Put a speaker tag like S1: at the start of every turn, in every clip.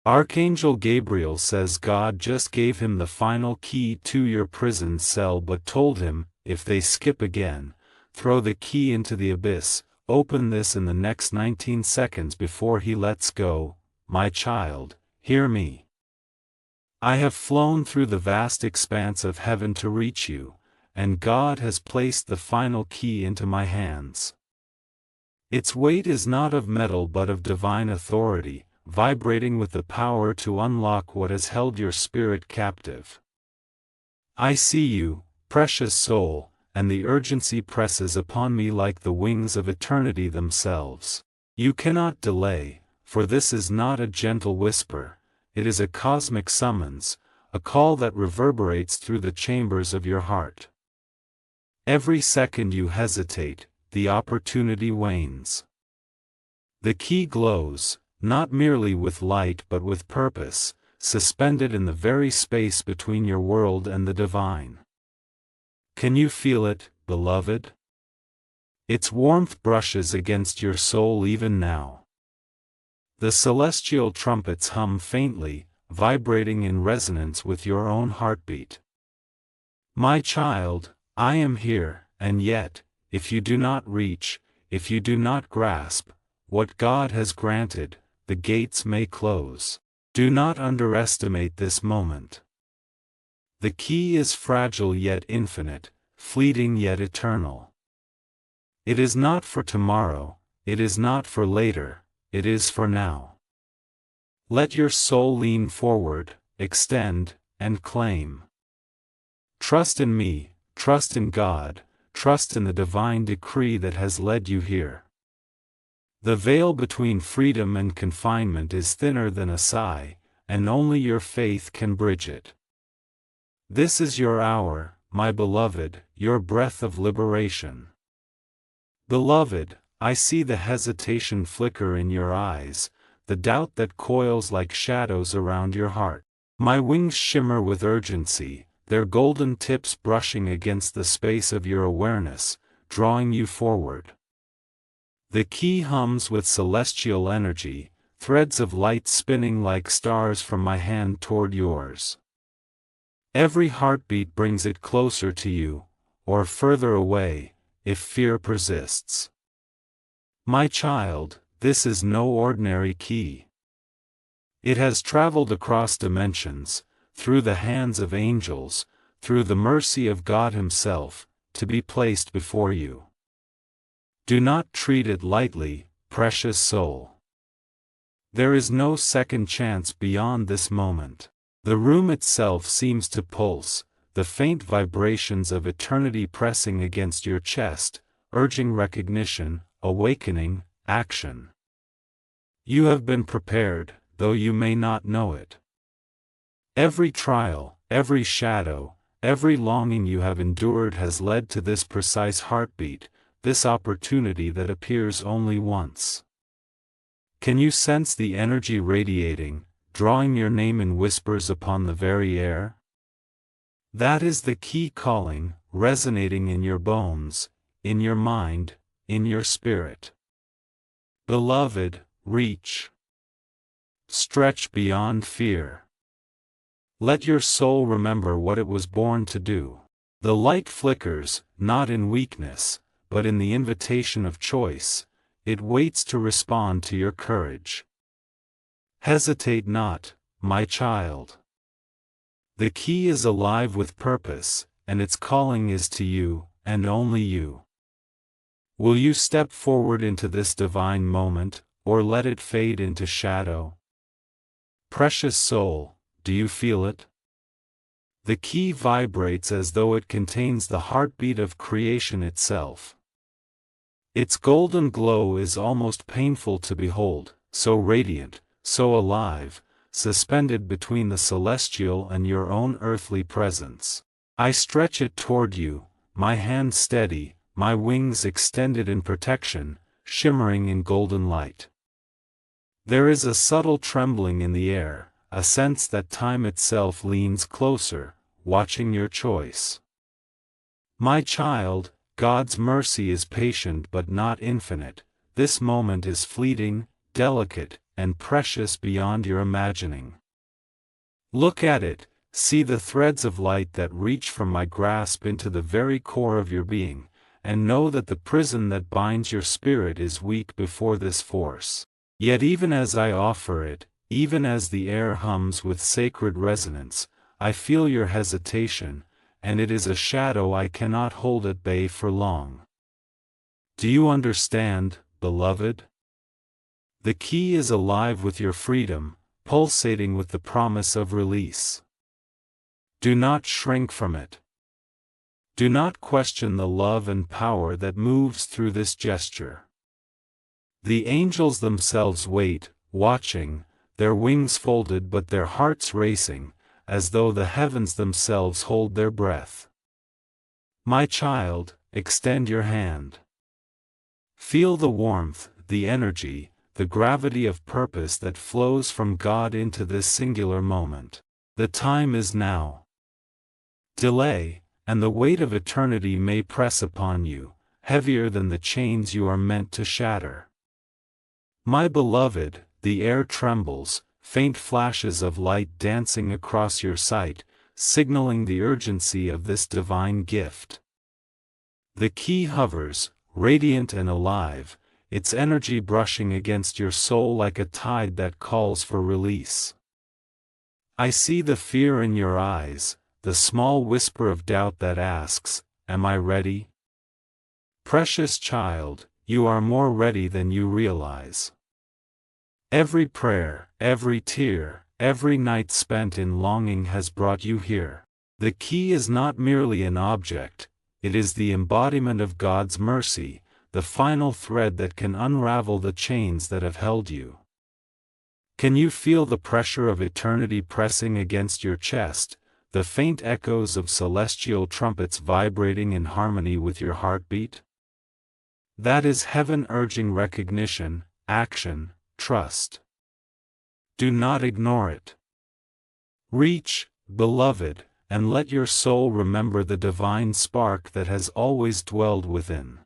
S1: Archangel Gabriel says God just gave him the final key to your prison cell but told him, if they skip again, throw the key into the abyss. Open this in the next 19 seconds before he lets go. My child, hear me. I have flown through the vast expanse of heaven to reach you, and God has placed the final key into my hands. Its weight is not of metal but of divine authority, vibrating with the power to unlock what has held your spirit captive. I see you, precious soul, and the urgency presses upon me like the wings of eternity themselves. You cannot delay, for this is not a gentle whisper, it is a cosmic summons, a call that reverberates through the chambers of your heart. Every second you hesitate, the opportunity wanes. The key glows, not merely with light but with purpose, suspended in the very space between your world and the divine. Can you feel it, beloved? Its warmth brushes against your soul even now. The celestial trumpets hum faintly, vibrating in resonance with your own heartbeat. My child, I am here, and yet, if you do not reach, if you do not grasp what God has granted, the gates may close. Do not underestimate this moment. The key is fragile yet infinite, fleeting yet eternal. It is not for tomorrow, it is not for later, it is for now. Let your soul lean forward, extend, and claim. Trust in me, trust in God, trust in the divine decree that has led you here. The veil between freedom and confinement is thinner than a sigh, and only your faith can bridge it. This is your hour, my beloved, your breath of liberation. Beloved, I see the hesitation flicker in your eyes, the doubt that coils like shadows around your heart. My wings shimmer with urgency, their golden tips brushing against the space of your awareness, drawing you forward. The key hums with celestial energy, threads of light spinning like stars from my hand toward yours. Every heartbeat brings it closer to you, or further away, if fear persists. My child, this is no ordinary key. It has traveled across dimensions, through the hands of angels, through the mercy of God Himself, to be placed before you. Do not treat it lightly, precious soul. There is no second chance beyond this moment. The room itself seems to pulse, the faint vibrations of eternity pressing against your chest, urging recognition, awakening, action. You have been prepared, though you may not know it. Every trial, every shadow, every longing you have endured has led to this precise heartbeat, this opportunity that appears only once. Can you sense the energy radiating, drawing your name in whispers upon the very air? That is the key calling, resonating in your bones, in your mind, in your spirit. Beloved, reach. Stretch beyond fear. Let your soul remember what it was born to do. The light flickers, not in weakness, but in the invitation of choice. It waits to respond to your courage. Hesitate not, my child. The key is alive with purpose, and its calling is to you, and only you. Will you step forward into this divine moment, or let it fade into shadow? Precious soul, do you feel it? The key vibrates as though it contains the heartbeat of creation itself. Its golden glow is almost painful to behold, so radiant, so alive, suspended between the celestial and your own earthly presence. I stretch it toward you, my hand steady, my wings extended in protection, shimmering in golden light. There is a subtle trembling in the air, a sense that time itself leans closer, watching your choice. My child, God's mercy is patient but not infinite. This moment is fleeting, delicate, and precious beyond your imagining. Look at it, see the threads of light that reach from my grasp into the very core of your being, and know that the prison that binds your spirit is weak before this force. Yet even as I offer it, even as the air hums with sacred resonance, I feel your hesitation, and it is a shadow I cannot hold at bay for long. Do you understand, beloved? The key is alive with your freedom, pulsating with the promise of release. Do not shrink from it. Do not question the love and power that moves through this gesture. The angels themselves wait, watching, their wings folded but their hearts racing, as though the heavens themselves hold their breath. My child, extend your hand. Feel the warmth, the energy, the gravity of purpose that flows from God into this singular moment. The time is now. Delay, and the weight of eternity may press upon you, heavier than the chains you are meant to shatter. My beloved, the air trembles, faint flashes of light dancing across your sight, signaling the urgency of this divine gift. The key hovers, radiant and alive, its energy brushing against your soul like a tide that calls for release. I see the fear in your eyes, the small whisper of doubt that asks, "Am I ready?" Precious child, you are more ready than you realize. Every prayer, every tear, every night spent in longing has brought you here. The key is not merely an object, it is the embodiment of God's mercy, the final thread that can unravel the chains that have held you. Can you feel the pressure of eternity pressing against your chest, the faint echoes of celestial trumpets vibrating in harmony with your heartbeat? That is heaven urging recognition, action, trust. Do not ignore it. Reach, beloved, and let your soul remember the divine spark that has always dwelled within.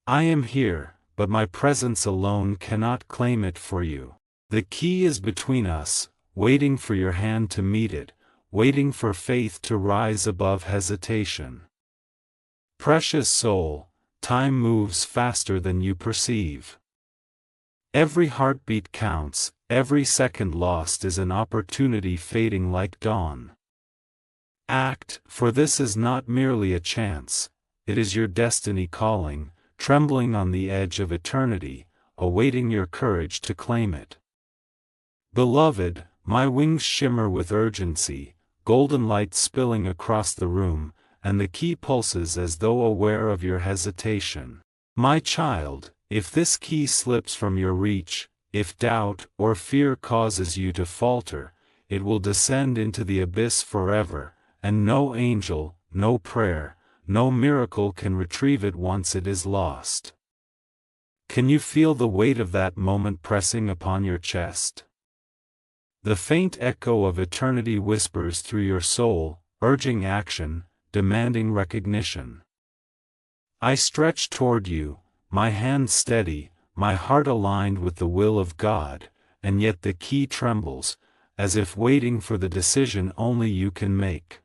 S1: I am here, but my presence alone cannot claim it for you. The key is between us, waiting for your hand to meet it, waiting for faith to rise above hesitation. Precious soul, time moves faster than you perceive. Every heartbeat counts, every second lost is an opportunity fading like dawn. Act, for this is not merely a chance, it is your destiny calling, trembling on the edge of eternity, awaiting your courage to claim it. Beloved, my wings shimmer with urgency, golden light spilling across the room, and the key pulses as though aware of your hesitation. My child, if this key slips from your reach, if doubt or fear causes you to falter, it will descend into the abyss forever, and no angel, no prayer, no miracle can retrieve it once it is lost. Can you feel the weight of that moment pressing upon your chest? The faint echo of eternity whispers through your soul, urging action, demanding recognition. I stretch toward you, my hand steady, my heart aligned with the will of God, and yet the key trembles, as if waiting for the decision only you can make.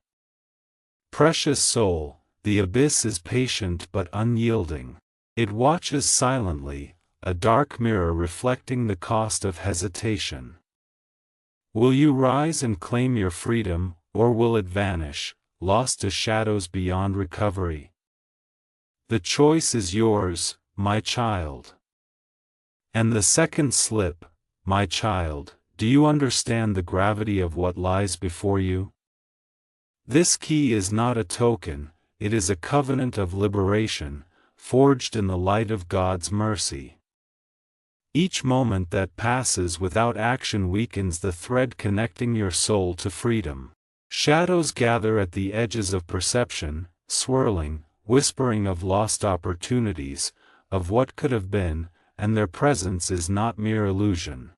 S1: Precious soul, the abyss is patient but unyielding. It watches silently, a dark mirror reflecting the cost of hesitation. Will you rise and claim your freedom, or will it vanish, lost to shadows beyond recovery? The choice is yours, my child. And the second slip, my child, do you understand the gravity of what lies before you? This key is not a token, it is a covenant of liberation, forged in the light of God's mercy. Each moment that passes without action weakens the thread connecting your soul to freedom. Shadows gather at the edges of perception, swirling, whispering of lost opportunities, of what could have been, and their presence is not mere illusion.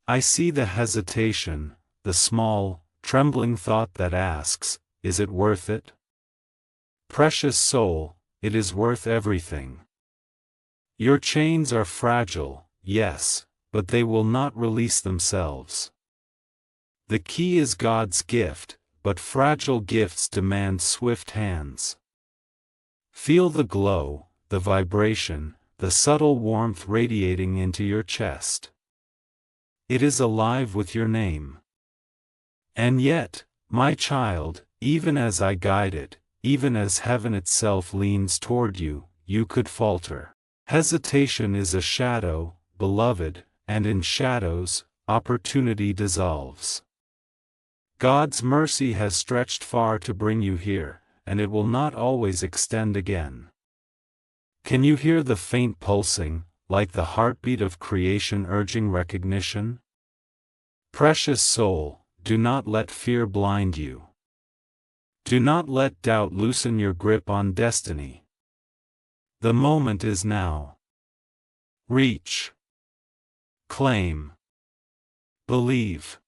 S1: I see the hesitation, the small, trembling thought that asks, is it worth it? Precious soul, it is worth everything. Your chains are fragile, yes, but they will not release themselves. The key is God's gift, but fragile gifts demand swift hands. Feel the glow, the vibration, the subtle warmth radiating into your chest. It is alive with your name. And yet, my child, even as I guide it, even as heaven itself leans toward you, you could falter. Hesitation is a shadow, beloved, and in shadows, opportunity dissolves. God's mercy has stretched far to bring you here, and it will not always extend again. Can you hear the faint pulsing, like the heartbeat of creation urging recognition? Precious soul, do not let fear blind you. Do not let doubt loosen your grip on destiny. The moment is now. Reach. Claim. Believe.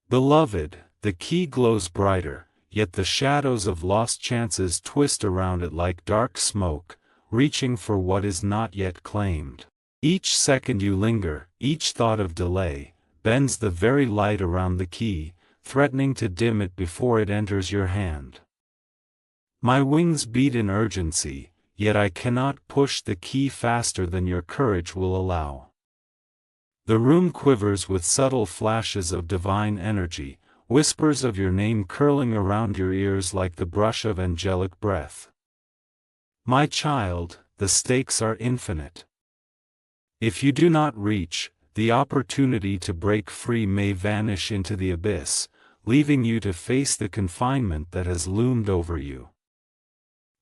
S1: Beloved, the key glows brighter, yet the shadows of lost chances twist around it like dark smoke, reaching for what is not yet claimed. Each second you linger, each thought of delay, bends the very light around the key, threatening to dim it before it enters your hand. My wings beat in urgency, yet I cannot push the key faster than your courage will allow. The room quivers with subtle flashes of divine energy, whispers of your name curling around your ears like the brush of angelic breath. My child, the stakes are infinite. If you do not reach, the opportunity to break free may vanish into the abyss, leaving you to face the confinement that has loomed over you.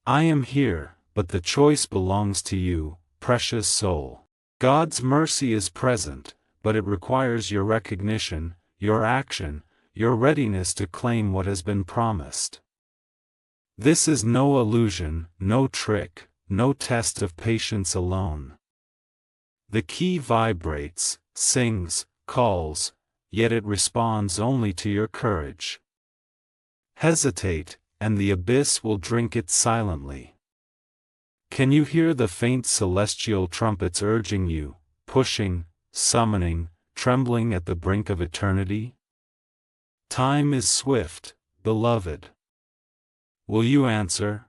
S1: I am here, but the choice belongs to you, precious soul. God's mercy is present, but it requires your recognition, your action, your readiness to claim what has been promised. This is no illusion, no trick, no test of patience alone. The key vibrates, sings, calls, yet it responds only to your courage. Hesitate, and the abyss will drink it silently. Can you hear the faint celestial trumpets urging you, pushing, summoning, trembling at the brink of eternity? Time is swift, beloved. Will you answer?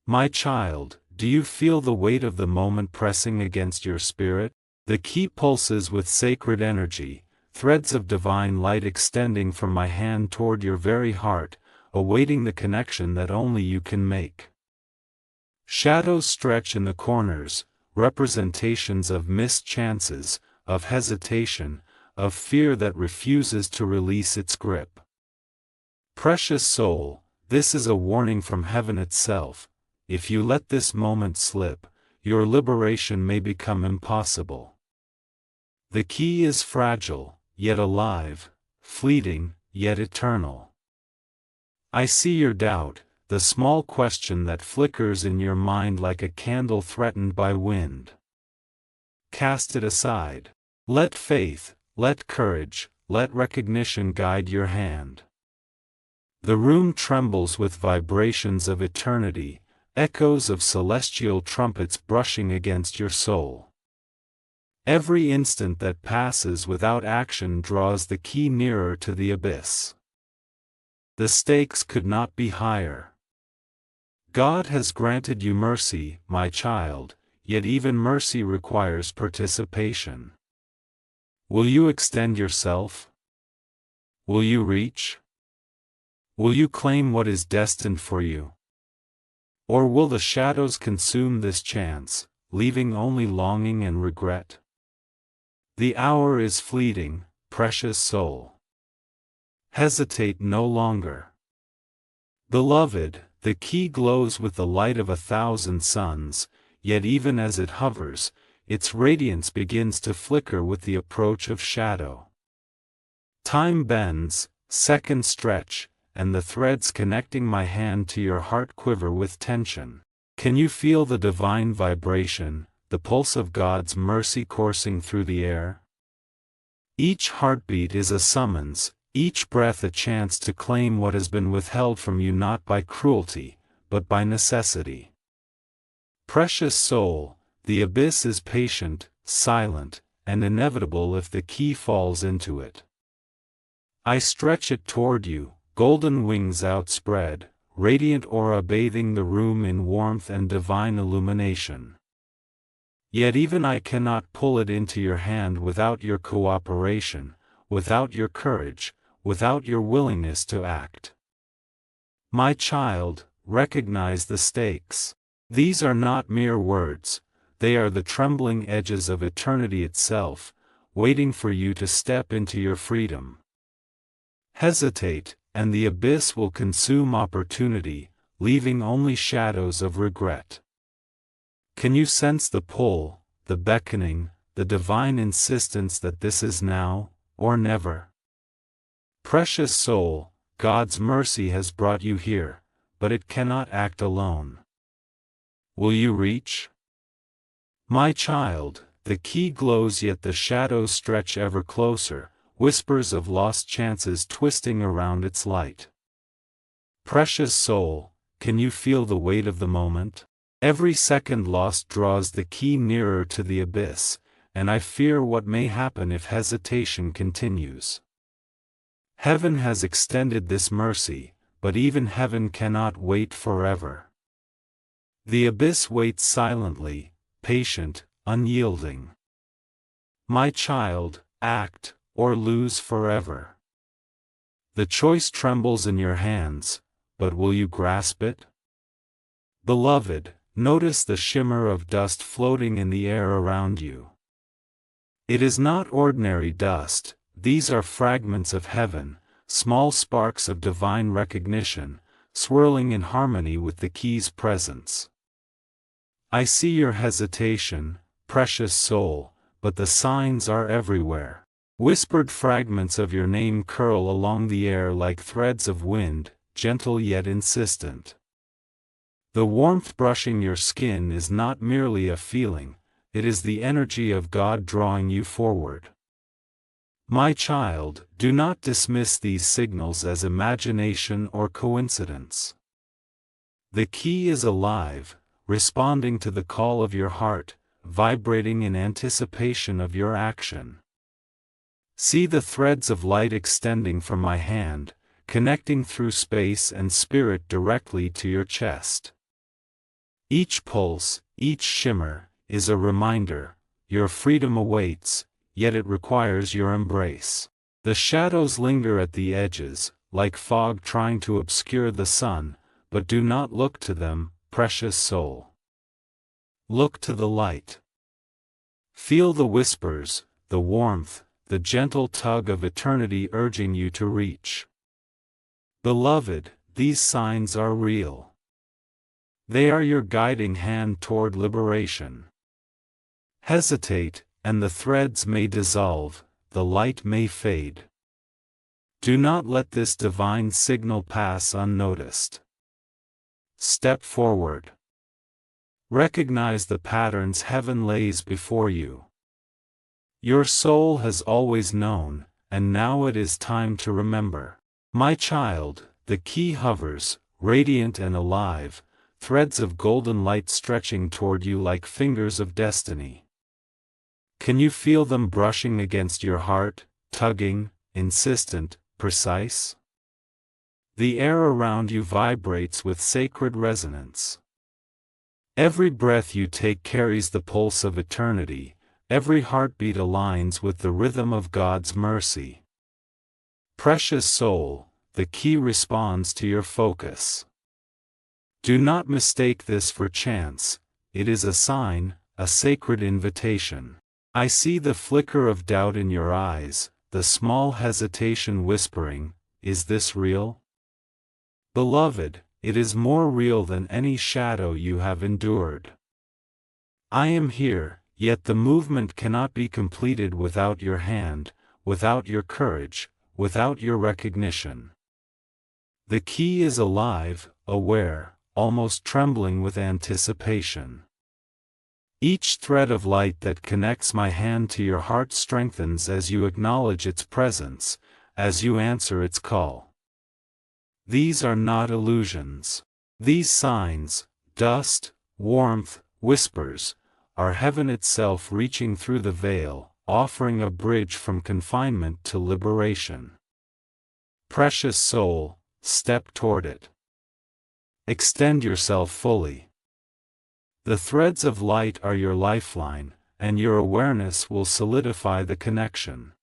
S1: My child, do you feel the weight of the moment pressing against your spirit? The key pulses with sacred energy, threads of divine light extending from my hand toward your very heart, awaiting the connection that only you can make. Shadows stretch in the corners, representations of missed chances, of hesitation, of fear that refuses to release its grip. Precious soul, this is a warning from heaven itself. If you let this moment slip, your liberation may become impossible. The key is fragile, yet alive, fleeting, yet eternal. I see your doubt, the small question that flickers in your mind like a candle threatened by wind. Cast it aside. Let faith, let courage, let recognition guide your hand. The room trembles with vibrations of eternity, echoes of celestial trumpets brushing against your soul. Every instant that passes without action draws the key nearer to the abyss. The stakes could not be higher. God has granted you mercy, my child, yet even mercy requires participation. Will you extend yourself? Will you reach? Will you claim what is destined for you? Or will the shadows consume this chance, leaving only longing and regret? The hour is fleeting, precious soul. Hesitate no longer. Beloved, the key glows with the light of 1,000 suns, yet even as it hovers, its radiance begins to flicker with the approach of shadow. Time bends, seconds stretch, and the threads connecting my hand to your heart quiver with tension. Can you feel the divine vibration, the pulse of God's mercy coursing through the air? Each heartbeat is a summons, each breath a chance to claim what has been withheld from you not by cruelty, but by necessity. Precious soul, the abyss is patient, silent, and inevitable if the key falls into it. I stretch it toward you, golden wings outspread, radiant aura bathing the room in warmth and divine illumination. Yet even I cannot pull it into your hand without your cooperation, without your courage, without your willingness to act. My child, recognize the stakes. These are not mere words, they are the trembling edges of eternity itself, waiting for you to step into your freedom. Hesitate, and the abyss will consume opportunity, leaving only shadows of regret. Can you sense the pull, the beckoning, the divine insistence that this is now, or never? Precious soul, God's mercy has brought you here, but it cannot act alone. Will you reach? My child, the key glows yet the shadows stretch ever closer, whispers of lost chances twisting around its light. Precious soul, can you feel the weight of the moment? Every second lost draws the key nearer to the abyss, and I fear what may happen if hesitation continues. Heaven has extended this mercy, but even heaven cannot wait forever. The abyss waits silently, patient, unyielding. My child, act, or lose forever. The choice trembles in your hands, but will you grasp it? Beloved, notice the shimmer of dust floating in the air around you. It is not ordinary dust, these are fragments of heaven, small sparks of divine recognition, swirling in harmony with the key's presence. I see your hesitation, precious soul, but the signs are everywhere. Whispered fragments of your name curl along the air like threads of wind, gentle yet insistent. The warmth brushing your skin is not merely a feeling, it is the energy of God drawing you forward. My child, do not dismiss these signals as imagination or coincidence. The key is alive, responding to the call of your heart, vibrating in anticipation of your action. See the threads of light extending from my hand, connecting through space and spirit directly to your chest. Each pulse, each shimmer, is a reminder, your freedom awaits, yet it requires your embrace. The shadows linger at the edges, like fog trying to obscure the sun, but do not look to them, precious soul. Look to the light. Feel the whispers, the warmth, the gentle tug of eternity urging you to reach. Beloved, these signs are real. They are your guiding hand toward liberation. Hesitate, and the threads may dissolve, the light may fade. Do not let this divine signal pass unnoticed. Step forward. Recognize the patterns heaven lays before you. Your soul has always known, and now it is time to remember. My child, the key hovers, radiant and alive, threads of golden light stretching toward you like fingers of destiny. Can you feel them brushing against your heart, tugging, insistent, precise? The air around you vibrates with sacred resonance. Every breath you take carries the pulse of eternity, every heartbeat aligns with the rhythm of God's mercy. Precious soul, the key responds to your focus. Do not mistake this for chance, it is a sign, a sacred invitation. I see the flicker of doubt in your eyes, the small hesitation whispering, "Is this real?" Beloved, it is more real than any shadow you have endured. I am here, yet the movement cannot be completed without your hand, without your courage, without your recognition. The key is alive, aware, almost trembling with anticipation. Each thread of light that connects my hand to your heart strengthens as you acknowledge its presence, as you answer its call. These are not illusions. These signs, dust, warmth, whispers, are heaven itself reaching through the veil, offering a bridge from confinement to liberation. Precious soul, step toward it. Extend yourself fully. The threads of light are your lifeline, and your awareness will solidify the connection.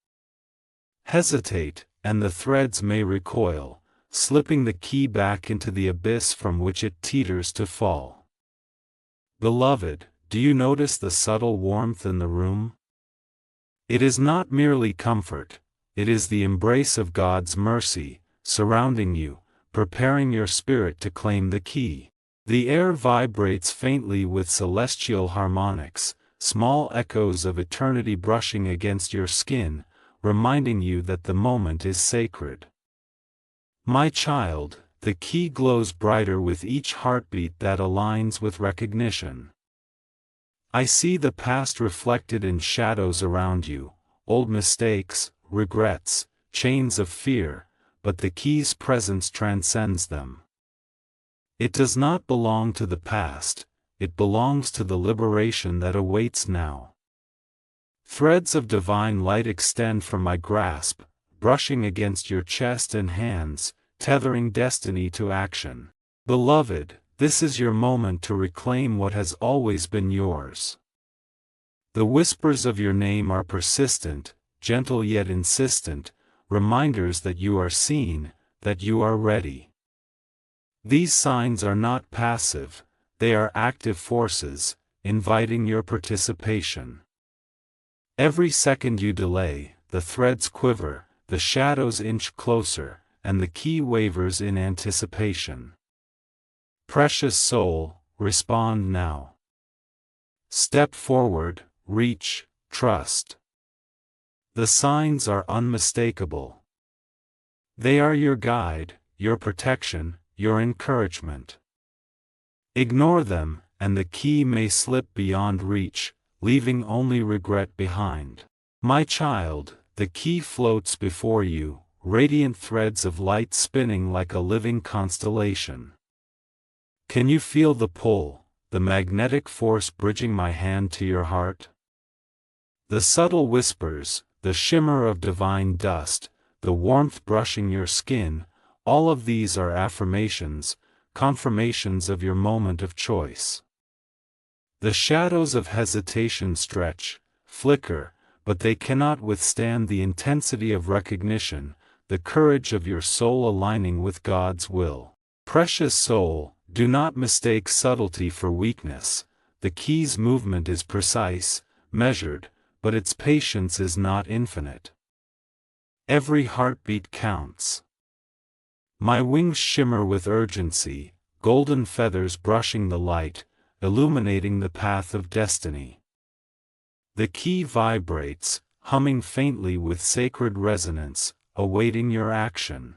S1: Hesitate, and the threads may recoil, slipping the key back into the abyss from which it teeters to fall. Beloved, do you notice the subtle warmth in the room? It is not merely comfort, it is the embrace of God's mercy, surrounding you, preparing your spirit to claim the key. The air vibrates faintly with celestial harmonics, small echoes of eternity brushing against your skin, reminding you that the moment is sacred. My child, the key glows brighter with each heartbeat that aligns with recognition. I see the past reflected in shadows around you, old mistakes, regrets, chains of fear, but the key's presence transcends them. It does not belong to the past, it belongs to the liberation that awaits now. Threads of divine light extend from my grasp, brushing against your chest and hands, tethering destiny to action. Beloved, this is your moment to reclaim what has always been yours. The whispers of your name are persistent, gentle yet insistent, reminders that you are seen, that you are ready. These signs are not passive, they are active forces, inviting your participation. Every second you delay, the threads quiver, the shadows inch closer, and the key wavers in anticipation. Precious soul, respond now. Step forward, reach, trust. The signs are unmistakable. They are your guide, your protection, your encouragement. Ignore them, and the key may slip beyond reach, leaving only regret behind. My child, the key floats before you, radiant threads of light spinning like a living constellation. Can you feel the pull, the magnetic force bridging my hand to your heart? The subtle whispers, the shimmer of divine dust, the warmth brushing your skin, all of these are affirmations, confirmations of your moment of choice. The shadows of hesitation stretch, flicker, but they cannot withstand the intensity of recognition, the courage of your soul aligning with God's will. Precious soul, do not mistake subtlety for weakness. The key's movement is precise, measured, but its patience is not infinite. Every heartbeat counts. My wings shimmer with urgency, golden feathers brushing the light, illuminating the path of destiny. The key vibrates, humming faintly with sacred resonance, awaiting your action.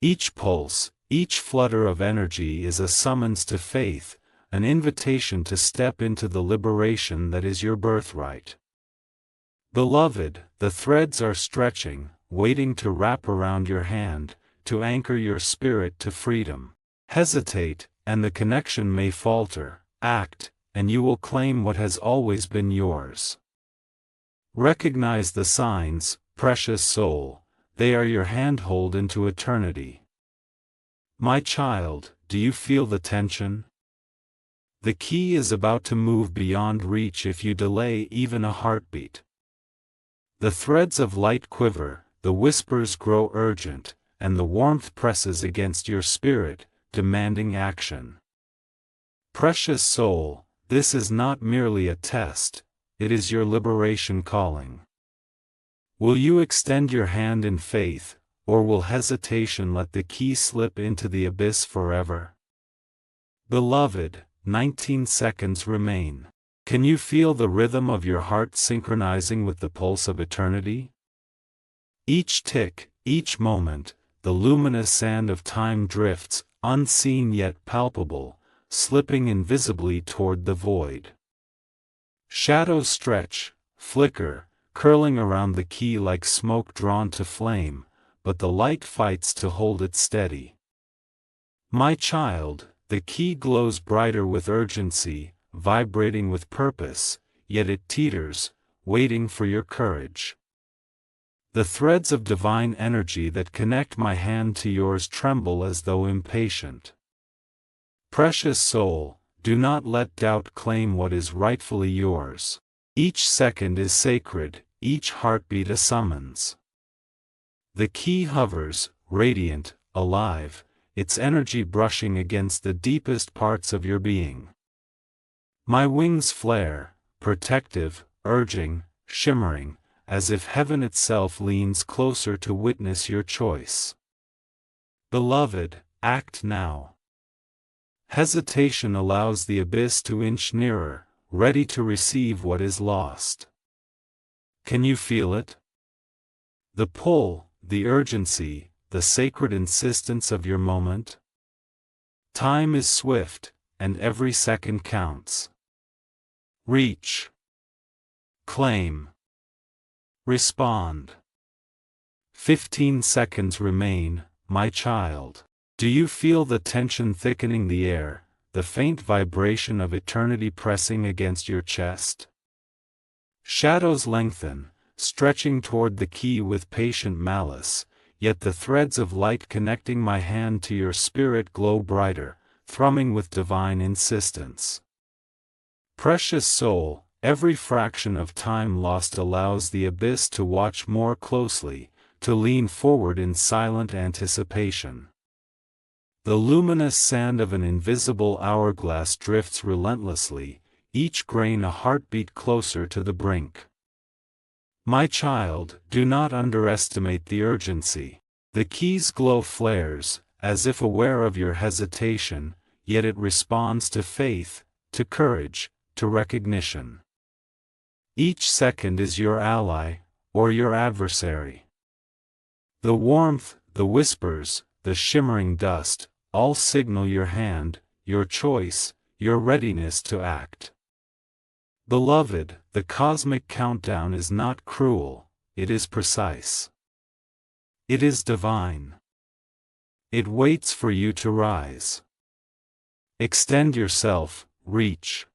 S1: Each pulse, each flutter of energy is a summons to faith, an invitation to step into the liberation that is your birthright. Beloved, the threads are stretching, waiting to wrap around your hand, to anchor your spirit to freedom. Hesitate, and the connection may falter. Act, and you will claim what has always been yours. Recognize the signs, precious soul, they are your handhold into eternity. My child, do you feel the tension? The key is about to move beyond reach if you delay even a heartbeat. The threads of light quiver, the whispers grow urgent, and the warmth presses against your spirit, demanding action. Precious soul, this is not merely a test, it is your liberation calling. Will you extend your hand in faith, or will hesitation let the key slip into the abyss forever? Beloved, 19 seconds remain. Can you feel the rhythm of your heart synchronizing with the pulse of eternity? Each tick, each moment, the luminous sand of time drifts, unseen yet palpable, slipping invisibly toward the void. Shadows stretch, flicker, curling around the key like smoke drawn to flame, but the light fights to hold it steady. My child, the key glows brighter with urgency, vibrating with purpose, yet it teeters, waiting for your courage. The threads of divine energy that connect my hand to yours tremble as though impatient. Precious soul, do not let doubt claim what is rightfully yours. Each second is sacred, each heartbeat a summons. The key hovers, radiant, alive, its energy brushing against the deepest parts of your being. My wings flare, protective, urging, shimmering, as if heaven itself leans closer to witness your choice. Beloved, act now. Hesitation allows the abyss to inch nearer, ready to receive what is lost. Can you feel it? The pull, the urgency, the sacred insistence of your moment? Time is swift, and every second counts. Reach. Claim. Respond. 15 seconds remain, my child. Do you feel the tension thickening the air, the faint vibration of eternity pressing against your chest? Shadows lengthen, stretching toward the key with patient malice, yet the threads of light connecting my hand to your spirit glow brighter, thrumming with divine insistence. Precious soul, every fraction of time lost allows the abyss to watch more closely, to lean forward in silent anticipation. The luminous sand of an invisible hourglass drifts relentlessly, each grain a heartbeat closer to the brink. My child, do not underestimate the urgency. The key's glow flares, as if aware of your hesitation, yet it responds to faith, to courage, to recognition. Each second is your ally, or your adversary. The warmth, the whispers, the shimmering dust, all signal your hand, your choice, your readiness to act. Beloved, the cosmic countdown is not cruel, it is precise. It is divine. It waits for you to rise. Extend yourself, reach.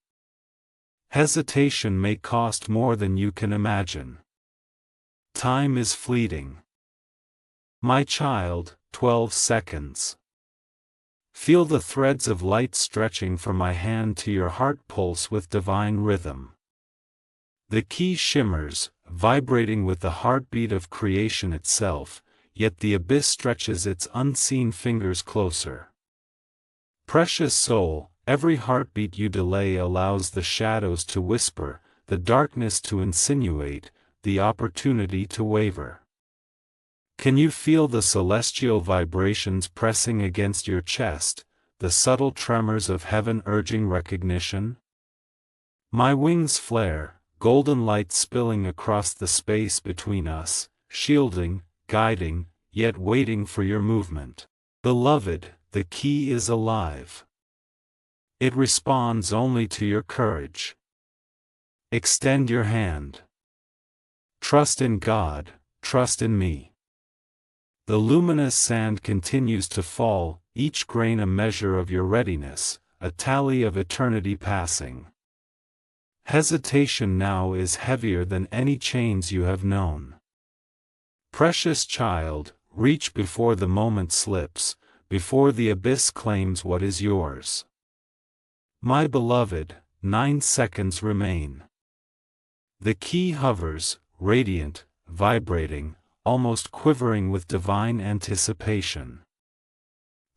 S1: Hesitation may cost more than you can imagine. Time is fleeting. My child, 12 seconds. Feel the threads of light stretching from my hand to your heart pulse with divine rhythm. The key shimmers, vibrating with the heartbeat of creation itself, yet the abyss stretches its unseen fingers closer. Precious soul, every heartbeat you delay allows the shadows to whisper, the darkness to insinuate, the opportunity to waver. Can you feel the celestial vibrations pressing against your chest, the subtle tremors of heaven urging recognition? My wings flare, golden light spilling across the space between us, shielding, guiding, yet waiting for your movement. Beloved, the key is alive. It responds only to your courage. Extend your hand. Trust in God, trust in me. The luminous sand continues to fall, each grain a measure of your readiness, a tally of eternity passing. Hesitation now is heavier than any chains you have known. Precious child, reach before the moment slips, before the abyss claims what is yours. My beloved, 9 seconds remain. The key hovers, radiant, vibrating, almost quivering with divine anticipation.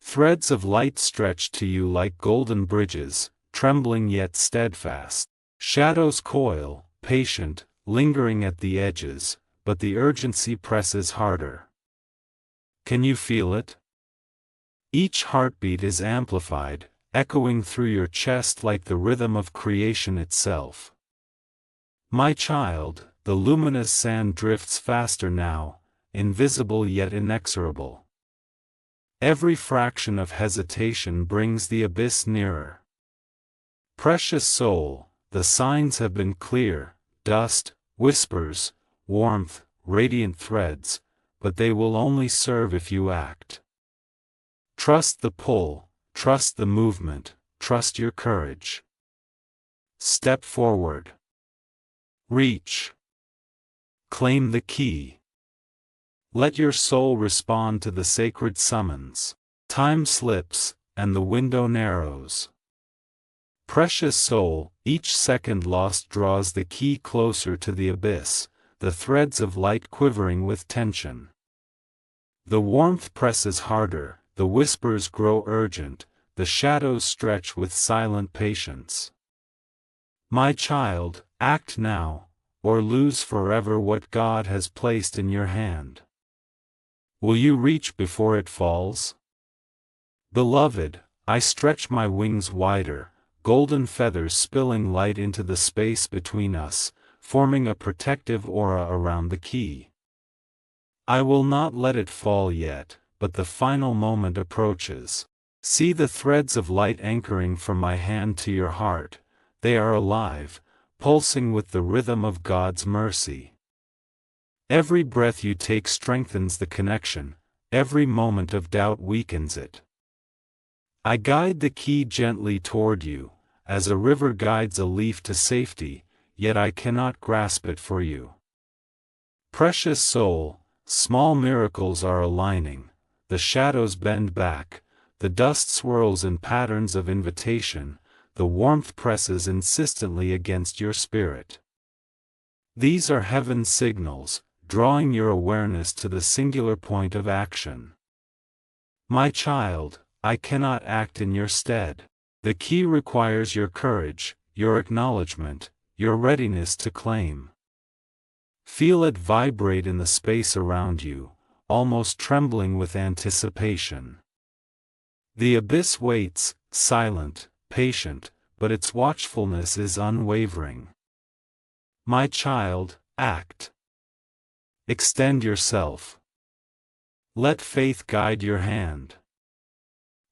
S1: Threads of light stretch to you like golden bridges, trembling yet steadfast. Shadows coil, patient, lingering at the edges, but the urgency presses harder. Can you feel it? Each heartbeat is amplified, echoing through your chest like the rhythm of creation itself. My child, the luminous sand drifts faster now, invisible yet inexorable. Every fraction of hesitation brings the abyss nearer. Precious soul, the signs have been clear, dust, whispers, warmth, radiant threads, but they will only serve if you act. Trust the pull, trust the movement, trust your courage. Step forward. Reach. Claim the key. Let your soul respond to the sacred summons. Time slips, and the window narrows. Precious soul, each second lost draws the key closer to the abyss, the threads of light quivering with tension. The warmth presses harder, the whispers grow urgent, the shadows stretch with silent patience. My child, act now, or lose forever what God has placed in your hand. Will you reach before it falls? Beloved, I stretch my wings wider, golden feathers spilling light into the space between us, forming a protective aura around the key. I will not let it fall yet, but the final moment approaches. See the threads of light anchoring from my hand to your heart, they are alive, pulsing with the rhythm of God's mercy. Every breath you take strengthens the connection, every moment of doubt weakens it. I guide the key gently toward you, as a river guides a leaf to safety, yet I cannot grasp it for you. Precious soul, small miracles are aligning, the shadows bend back, the dust swirls in patterns of invitation, the warmth presses insistently against your spirit. These are heaven's signals, drawing your awareness to the singular point of action. My child, I cannot act in your stead. The key requires your courage, your acknowledgement, your readiness to claim. Feel it vibrate in the space around you, almost trembling with anticipation. The abyss waits, silent, patient, but its watchfulness is unwavering. My child, act. Extend yourself. Let faith guide your hand.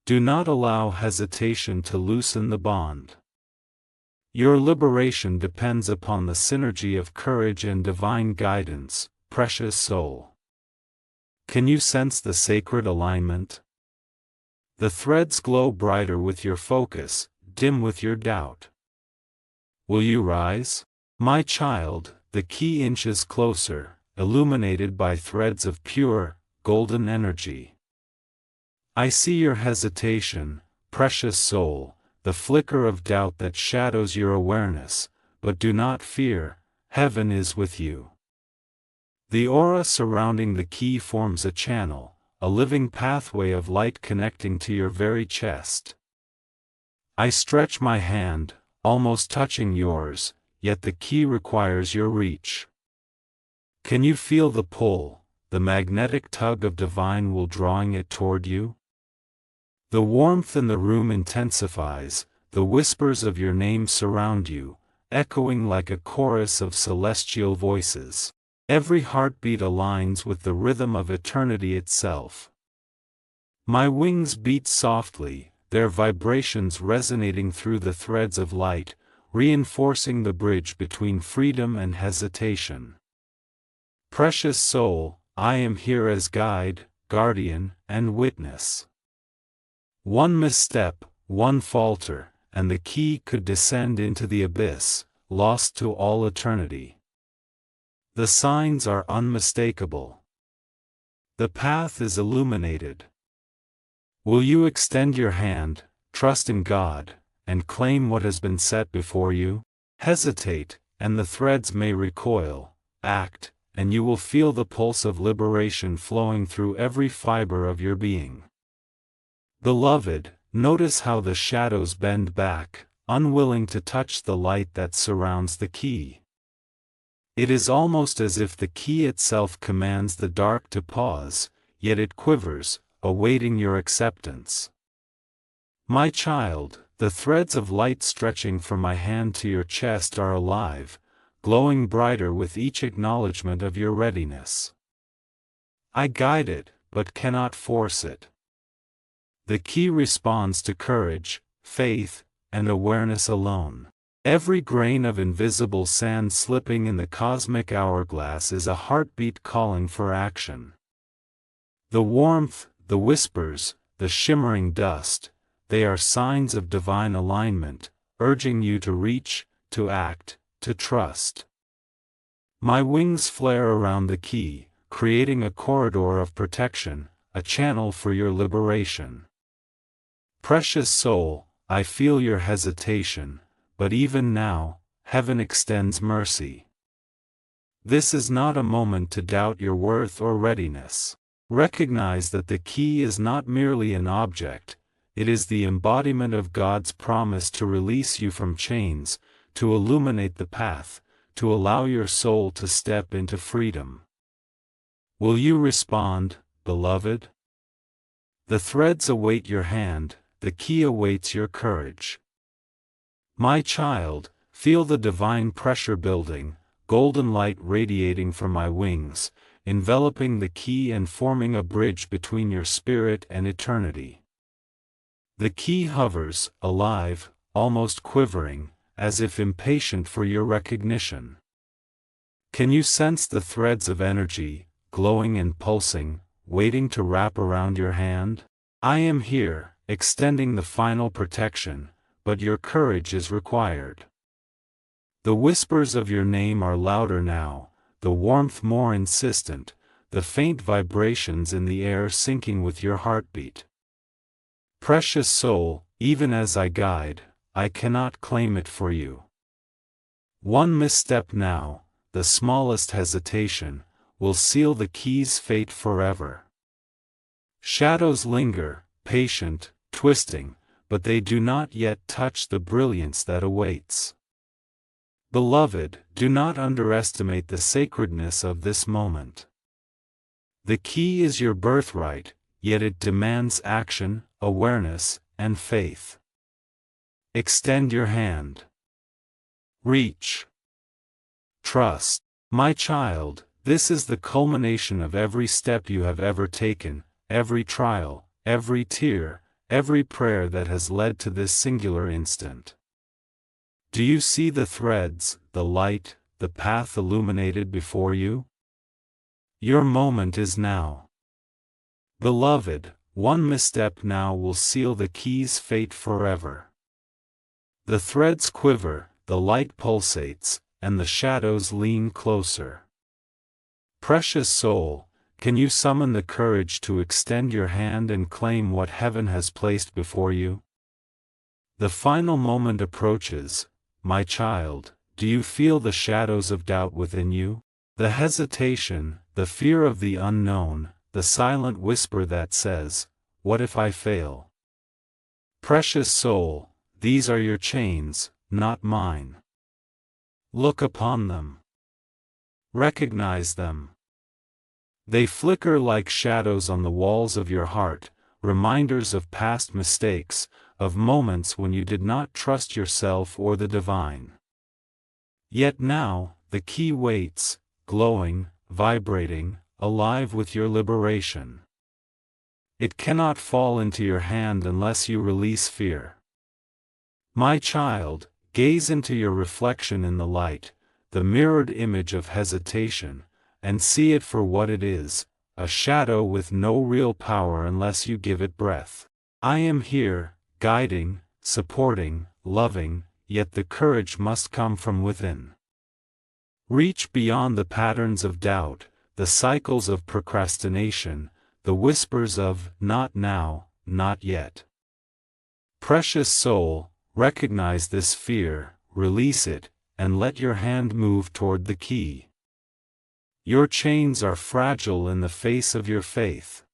S1: Do not allow hesitation to loosen the bond. Your liberation depends upon the synergy of courage and divine guidance, precious soul. Can you sense the sacred alignment? The threads glow brighter with your focus, dim with your doubt. Will you rise? My child, the key inches closer, illuminated by threads of pure, golden energy. I see your hesitation, precious soul, the flicker of doubt that shadows your awareness, but do not fear, heaven is with you. The aura surrounding the key forms a channel, a living pathway of light connecting to your very chest. I stretch my hand, almost touching yours, yet the key requires your reach. Can you feel the pull, the magnetic tug of divine will drawing it toward you? The warmth in the room intensifies, the whispers of your name surround you, echoing like a chorus of celestial voices. Every heartbeat aligns with the rhythm of eternity itself. My wings beat softly, their vibrations resonating through the threads of light, reinforcing the bridge between freedom and hesitation. Precious soul, I am here as guide, guardian, and witness. One misstep, one falter, and the key could descend into the abyss, lost to all eternity. The signs are unmistakable. The path is illuminated. Will you extend your hand, trust in God, and claim what has been set before you? Hesitate, and the threads may recoil. Act, and you will feel the pulse of liberation flowing through every fiber of your being. Beloved, notice how the shadows bend back, unwilling to touch the light that surrounds the key. It is almost as if the key itself commands the dark to pause, yet it quivers, awaiting your acceptance. My child, the threads of light stretching from my hand to your chest are alive, glowing brighter with each acknowledgement of your readiness. I guide it, but cannot force it. The key responds to courage, faith, and awareness alone. Every grain of invisible sand slipping in the cosmic hourglass is a heartbeat calling for action. The warmth, the whispers, the shimmering dust, they are signs of divine alignment, urging you to reach, to act, to trust. My wings flare around the key, creating a corridor of protection, a channel for your liberation. Precious soul, I feel your hesitation, but even now, heaven extends mercy. This is not a moment to doubt your worth or readiness. Recognize that the key is not merely an object, it is the embodiment of God's promise to release you from chains, to illuminate the path, to allow your soul to step into freedom. Will you respond, beloved? The threads await your hand, the key awaits your courage. My child, feel the divine pressure building, golden light radiating from my wings, enveloping the key and forming a bridge between your spirit and eternity. The key hovers, alive, almost quivering, as if impatient for your recognition. Can you sense the threads of energy, glowing and pulsing, waiting to wrap around your hand? I am here, extending the final protection, but your courage is required. The whispers of your name are louder now, the warmth more insistent, the faint vibrations in the air syncing with your heartbeat. Precious soul, even as I guide, I cannot claim it for you. One misstep now, the smallest hesitation, will seal the key's fate forever. Shadows linger, patient, twisting, but they do not yet touch the brilliance that awaits. Beloved, do not underestimate the sacredness of this moment. The key is your birthright, yet it demands action, awareness, and faith. Extend your hand. Reach. Trust. My child, this is the culmination of every step you have ever taken, every trial, every tear, every prayer that has led to this singular instant. Do you see the threads, the light, the path illuminated before you? Your moment is now. Beloved, one misstep now will seal the key's fate forever. The threads quiver, the light pulsates, and the shadows lean closer. Precious soul, can you summon the courage to extend your hand and claim what heaven has placed before you? The final moment approaches. My child, do you feel the shadows of doubt within you? The hesitation, the fear of the unknown, the silent whisper that says, "What if I fail?" Precious soul, these are your chains, not mine. Look upon them. Recognize them. They flicker like shadows on the walls of your heart, reminders of past mistakes, of moments when you did not trust yourself or the divine. Yet now, the key waits, glowing, vibrating, alive with your liberation. It cannot fall into your hand unless you release fear. My child, gaze into your reflection in the light, the mirrored image of hesitation, and see it for what it is, a shadow with no real power unless you give it breath. I am here, guiding, supporting, loving, yet the courage must come from within. Reach beyond the patterns of doubt, the cycles of procrastination, the whispers of "not now, not yet." Precious soul, recognize this fear, release it, and let your hand move toward the key. Your chains are fragile in the face of your faith.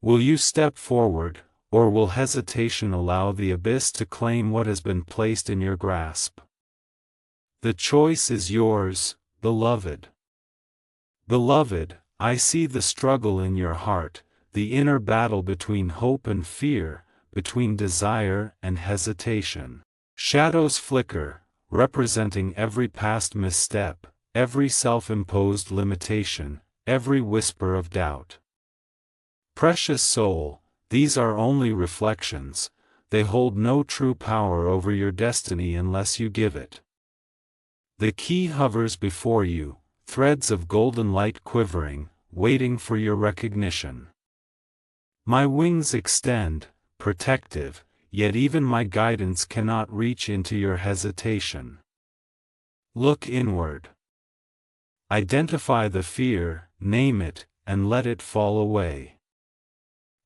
S1: Will you step forward, or will hesitation allow the abyss to claim what has been placed in your grasp? The choice is yours, beloved. Beloved, I see the struggle in your heart, the inner battle between hope and fear, between desire and hesitation. Shadows flicker, representing every past misstep, every self-imposed limitation, every whisper of doubt. Precious soul, these are only reflections, they hold no true power over your destiny unless you give it. The key hovers before you, threads of golden light quivering, waiting for your recognition. My wings extend, protective, yet even my guidance cannot reach into your hesitation. Look inward. Identify the fear, name it, and let it fall away.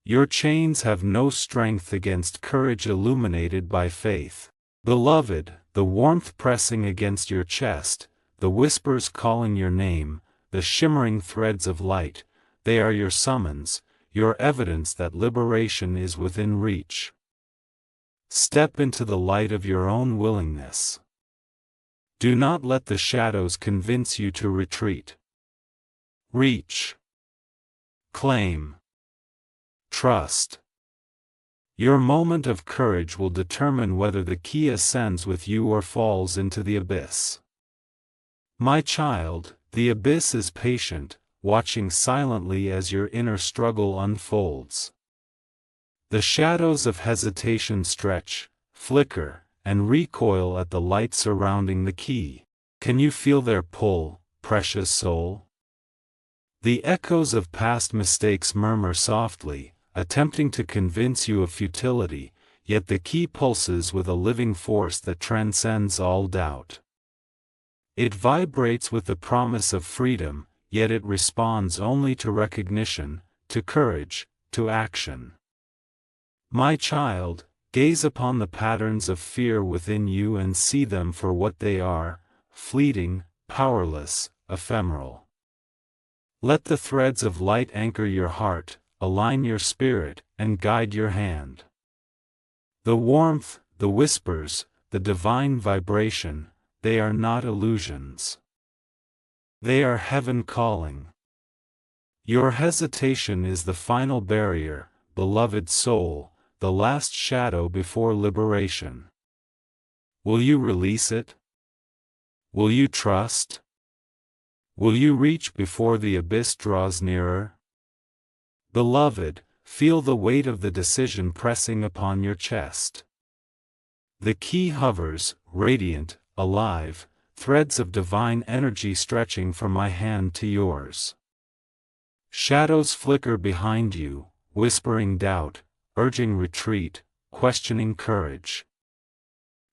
S1: Your chains have no strength against courage illuminated by faith. Beloved, the warmth pressing against your chest, the whispers calling your name, the shimmering threads of light, they are your summons, your evidence that liberation is within reach. Step into the light of your own willingness. Do not let the shadows convince you to retreat. Reach. Claim. Trust. Your moment of courage will determine whether the key ascends with you or falls into the abyss. My child, the abyss is patient, watching silently as your inner struggle unfolds. The shadows of hesitation stretch, flicker, and recoil at the light surrounding the key. Can you feel their pull, precious soul? The echoes of past mistakes murmur softly, attempting to convince you of futility, yet the key pulses with a living force that transcends all doubt. It vibrates with the promise of freedom, yet it responds only to recognition, to courage, to action. My child, gaze upon the patterns of fear within you and see them for what they are, fleeting, powerless, ephemeral. Let the threads of light anchor your heart, align your spirit, and guide your hand. The warmth, the whispers, the divine vibration, they are not illusions. They are heaven calling. Your hesitation is the final barrier, beloved soul, the last shadow before liberation. Will you release it? Will you trust? Will you reach before the abyss draws nearer? Beloved, feel the weight of the decision pressing upon your chest. The key hovers, radiant, alive, threads of divine energy stretching from my hand to yours. Shadows flicker behind you, whispering doubt, urging retreat, questioning courage.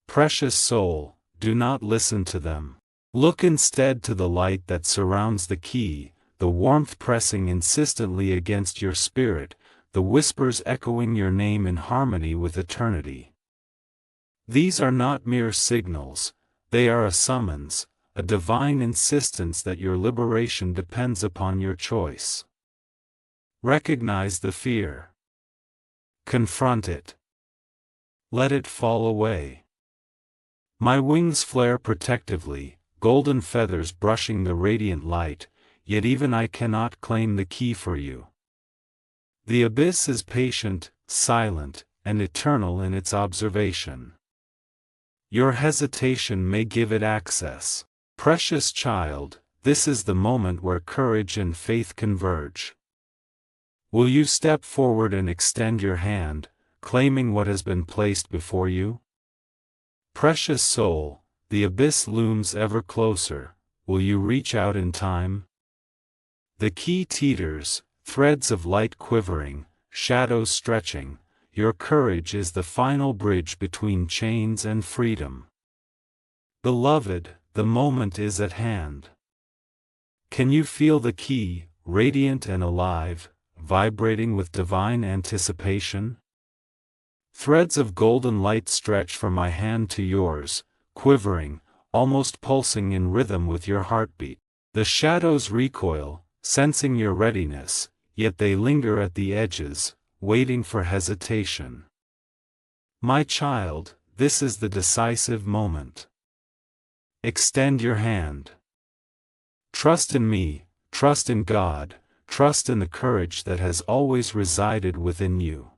S1: Precious soul, do not listen to them. Look instead to the light that surrounds the key, the warmth pressing insistently against your spirit, the whispers echoing your name in harmony with eternity. These are not mere signals, they are a summons, a divine insistence that your liberation depends upon your choice. Recognize the fear. Confront it. Let it fall away. My wings flare protectively, golden feathers brushing the radiant light, yet even I cannot claim the key for you. The abyss is patient, silent, and eternal in its observation. Your hesitation may give it access. Precious child, this is the moment where courage and faith converge. Will you step forward and extend your hand, claiming what has been placed before you? Precious soul, the abyss looms ever closer, will you reach out in time? The key teeters, threads of light quivering, shadows stretching, your courage is the final bridge between chains and freedom. Beloved, the moment is at hand. Can you feel the key, radiant and alive, vibrating with divine anticipation? Threads of golden light stretch from my hand to yours, quivering, almost pulsing in rhythm with your heartbeat. The shadows recoil, sensing your readiness, yet they linger at the edges, waiting for hesitation. My child, this is the decisive moment. Extend your hand. Trust in me, trust in God, trust in the courage that has always resided within you.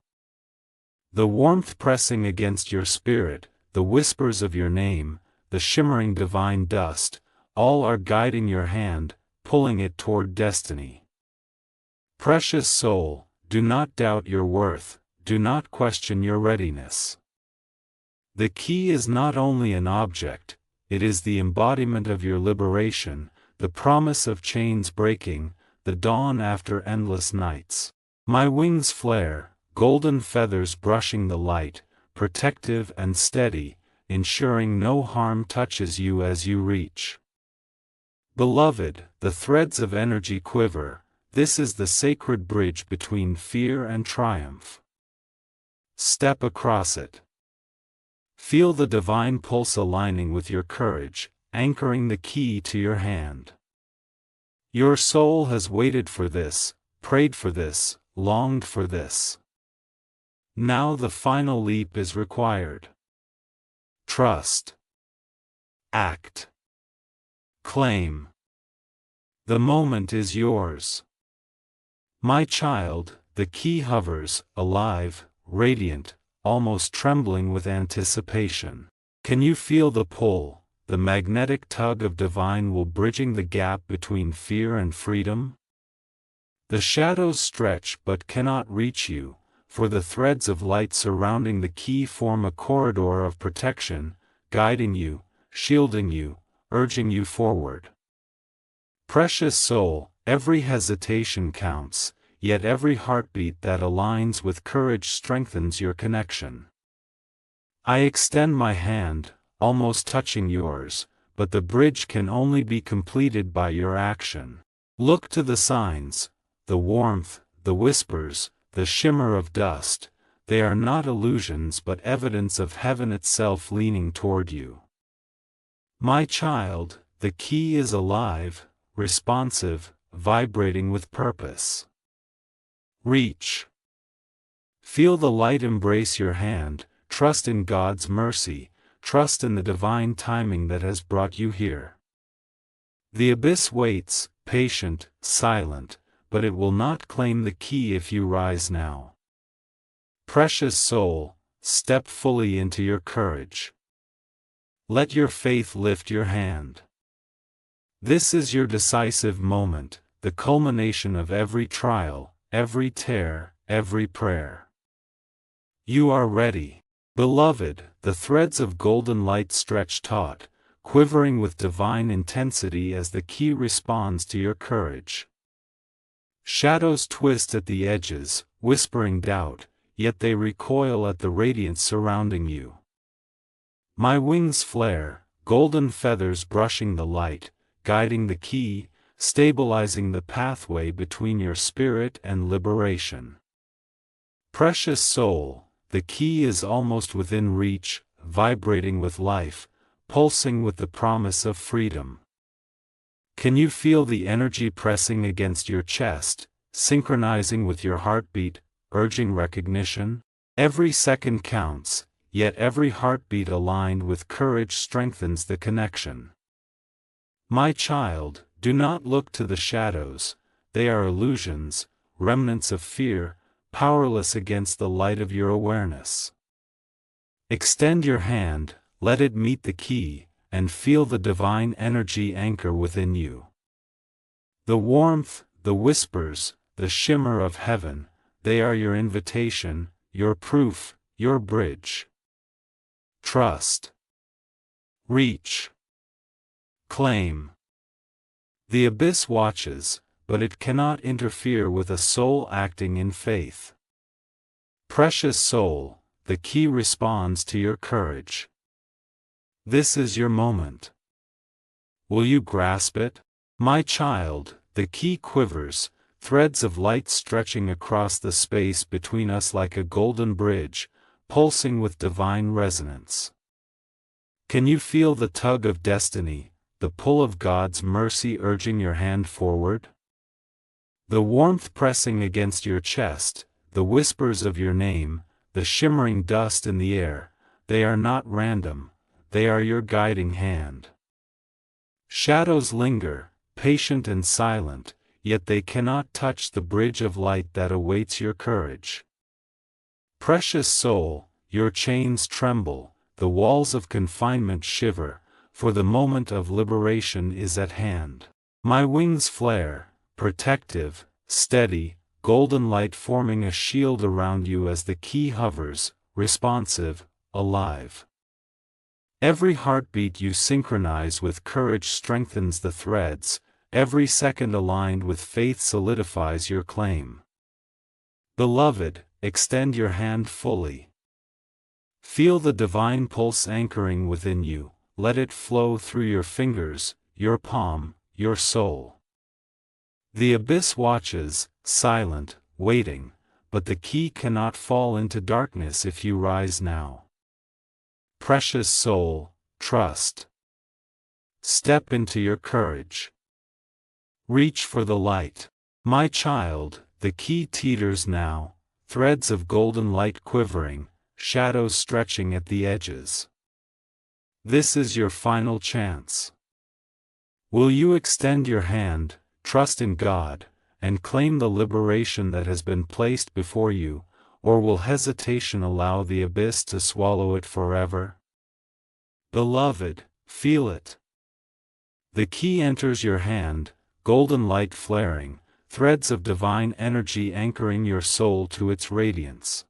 S1: The warmth pressing against your spirit, the whispers of your name, the shimmering divine dust, all are guiding your hand, pulling it toward destiny. Precious soul, do not doubt your worth, do not question your readiness. The key is not only an object, it is the embodiment of your liberation, the promise of chains breaking, the dawn after endless nights. My wings flare, golden feathers brushing the light, protective and steady, ensuring no harm touches you as you reach. Beloved, the threads of energy quiver. This is the sacred bridge between fear and triumph. Step across it. Feel the divine pulse aligning with your courage, anchoring the key to your hand. Your soul has waited for this, prayed for this, longed for this. Now the final leap is required. Trust. Act. Claim. The moment is yours. My child, the key hovers, alive, radiant, almost trembling with anticipation. Can you feel the pull, the magnetic tug of divine will bridging the gap between fear and freedom? The shadows stretch but cannot reach you, for the threads of light surrounding the key form a corridor of protection, guiding you, shielding you, urging you forward. Precious soul, every hesitation counts, yet every heartbeat that aligns with courage strengthens your connection. I extend my hand, almost touching yours, but the bridge can only be completed by your action. Look to the signs, the warmth, the whispers, the shimmer of dust. They are not illusions but evidence of heaven itself leaning toward you. My child, the key is alive, responsive, vibrating with purpose. Reach. Feel the light embrace your hand, trust in God's mercy, trust in the divine timing that has brought you here. The abyss waits, patient, silent, but it will not claim the key if you rise now. Precious soul, step fully into your courage. Let your faith lift your hand. This is your decisive moment, the culmination of every trial, every tear, every prayer. You are ready. Beloved, the threads of golden light stretch taut, quivering with divine intensity as the key responds to your courage. Shadows twist at the edges, whispering doubt, yet they recoil at the radiance surrounding you. My wings flare, golden feathers brushing the light, guiding the key, stabilizing the pathway between your spirit and liberation. Precious soul, the key is almost within reach, vibrating with life, pulsing with the promise of freedom. Can you feel the energy pressing against your chest, synchronizing with your heartbeat, urging recognition? Every second counts, yet every heartbeat aligned with courage strengthens the connection. My child, do not look to the shadows, they are illusions, remnants of fear, powerless against the light of your awareness. Extend your hand, let it meet the key, and feel the divine energy anchor within you. The warmth, the whispers, the shimmer of heaven, they are your invitation, your proof, your bridge. Trust. Reach. Claim. The abyss watches, but it cannot interfere with a soul acting in faith. Precious soul, the key responds to your courage. This is your moment. Will you grasp it? My child, the key quivers, threads of light stretching across the space between us like a golden bridge, pulsing with divine resonance. Can you feel the tug of destiny, the pull of God's mercy urging your hand forward? The warmth pressing against your chest, the whispers of your name, the shimmering dust in the air, they are not random, they are your guiding hand. Shadows linger, patient and silent, yet they cannot touch the bridge of light that awaits your courage. Precious soul, your chains tremble, the walls of confinement shiver, for the moment of liberation is at hand. My wings flare, protective, steady, golden light forming a shield around you as the key hovers, responsive, alive. Every heartbeat you synchronize with courage strengthens the threads, every second aligned with faith solidifies your claim. Beloved, extend your hand fully. Feel the divine pulse anchoring within you, let it flow through your fingers, your palm, your soul. The abyss watches, silent, waiting, but the key cannot fall into darkness if you rise now. Precious soul, trust. Step into your courage. Reach for the light. My child, the key teeters now, threads of golden light quivering, shadows stretching at the edges. This is your final chance. Will you extend your hand, trust in God, and claim the liberation that has been placed before you, or will hesitation allow the abyss to swallow it forever? Beloved, feel it. The key enters your hand, golden light flaring, threads of divine energy anchoring your soul to its radiance.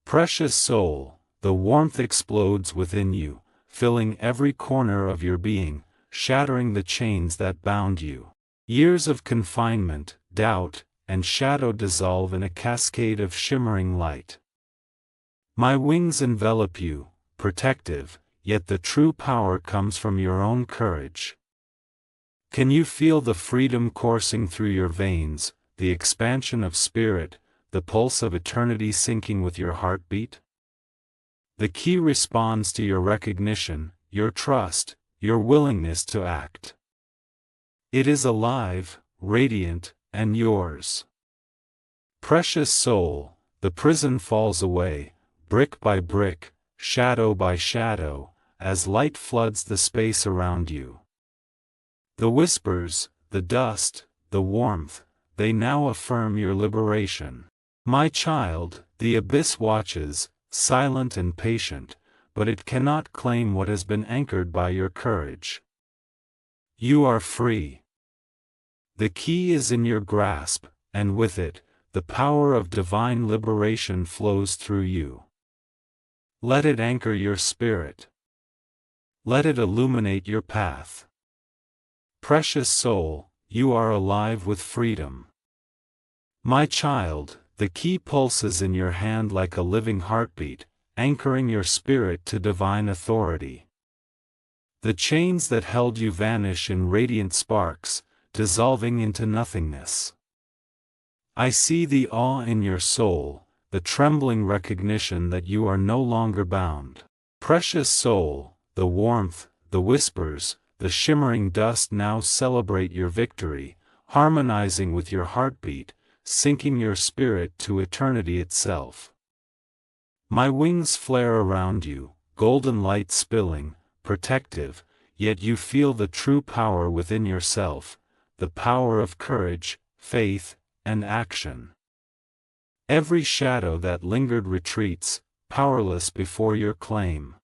S1: Precious soul, the warmth explodes within you, filling every corner of your being, shattering the chains that bound you. Years of confinement, doubt, and shadow dissolve in a cascade of shimmering light. My wings envelop you, protective, yet the true power comes from your own courage. Can you feel the freedom coursing through your veins, the expansion of spirit, the pulse of eternity syncing with your heartbeat? The key responds to your recognition, your trust, your willingness to act. It is alive, radiant, and yours. Precious soul, the prison falls away, brick by brick, shadow by shadow, as light floods the space around you. The whispers, the dust, the warmth, they now affirm your liberation. My child, the abyss watches, silent and patient, but it cannot claim what has been anchored by your courage. You are free. The key is in your grasp, and with it, the power of divine liberation flows through you. Let it anchor your spirit. Let it illuminate your path. Precious soul, you are alive with freedom. My child, the key pulses in your hand like a living heartbeat, anchoring your spirit to divine authority. The chains that held you vanish in radiant sparks, dissolving into nothingness. I see the awe in your soul, the trembling recognition that you are no longer bound. Precious soul, the warmth, the whispers, the shimmering dust now celebrate your victory, harmonizing with your heartbeat, sinking your spirit to eternity itself. My wings flare around you, golden light spilling, protective, yet you feel the true power within yourself, the power of courage, faith, and action. Every shadow that lingered retreats, powerless before your claim.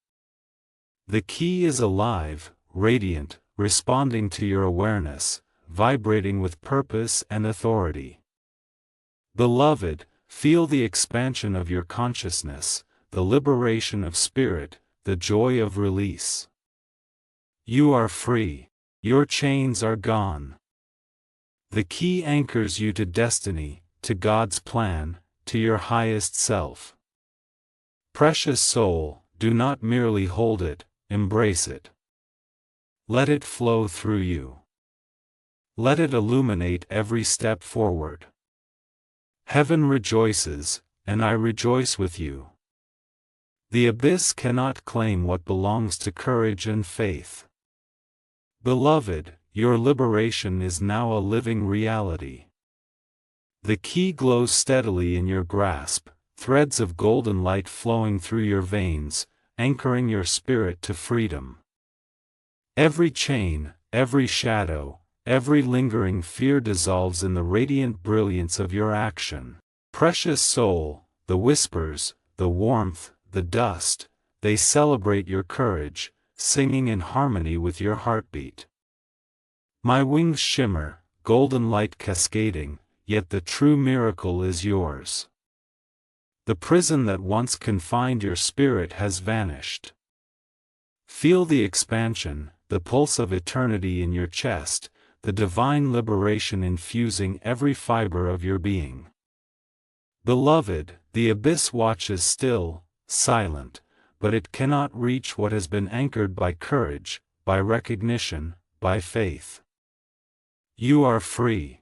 S1: The key is alive, radiant, responding to your awareness, vibrating with purpose and authority. Beloved, feel the expansion of your consciousness, the liberation of spirit, the joy of release. You are free. Your chains are gone. The key anchors you to destiny, to God's plan, to your highest self. Precious soul, do not merely hold it, embrace it. Let it flow through you. Let it illuminate every step forward. Heaven rejoices, and I rejoice with you. The abyss cannot claim what belongs to courage and faith. Beloved, your liberation is now a living reality. The key glows steadily in your grasp, threads of golden light flowing through your veins, anchoring your spirit to freedom. Every chain, every shadow, every lingering fear dissolves in the radiant brilliance of your action. Precious soul, the whispers, the warmth, the dust, they celebrate your courage, singing in harmony with your heartbeat. My wings shimmer, golden light cascading, yet the true miracle is yours. The prison that once confined your spirit has vanished. Feel the expansion, the pulse of eternity in your chest, the divine liberation infusing every fiber of your being. Beloved, the abyss watches still, silent, but it cannot reach what has been anchored by courage, by recognition, by faith. You are free.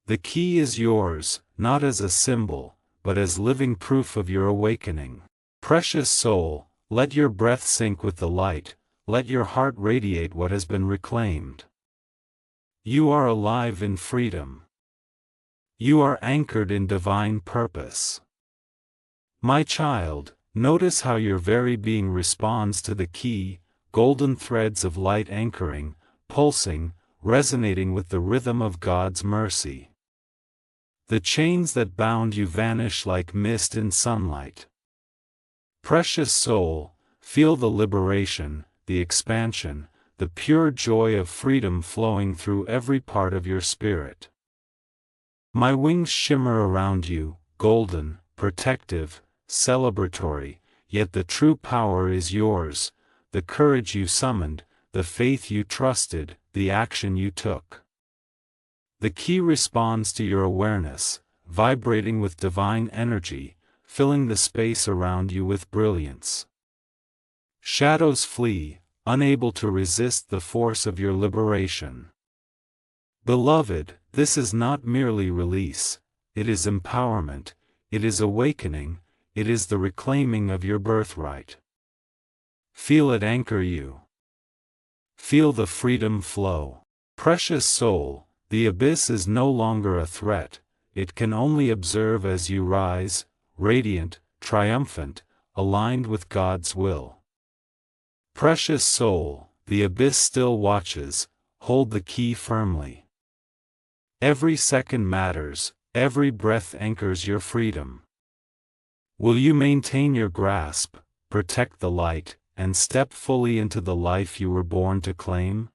S1: The key is yours, not as a symbol, but as living proof of your awakening. Precious soul, let your breath sync with the light, let your heart radiate what has been reclaimed. You are alive in freedom. You are anchored in divine purpose. My child, notice how your very being responds to the key, golden threads of light anchoring, pulsing, resonating with the rhythm of God's mercy. The chains that bound you vanish like mist in sunlight. Precious soul, feel the liberation, the expansion, the pure joy of freedom flowing through every part of your spirit. My wings shimmer around you, golden, protective, celebratory, yet the true power is yours, the courage you summoned, the faith you trusted, the action you took. The key responds to your awareness, vibrating with divine energy, filling the space around you with brilliance. Shadows flee, unable to resist the force of your liberation. Beloved, this is not merely release, it is empowerment, it is awakening, it is the reclaiming of your birthright. Feel it anchor you. Feel the freedom flow. Precious soul, the abyss is no longer a threat, it can only observe as you rise, radiant, triumphant, aligned with God's will. Precious soul, the abyss still watches, hold the key firmly. Every second matters, every breath anchors your freedom. Will you maintain your grasp, protect the light, and step fully into the life you were born to claim?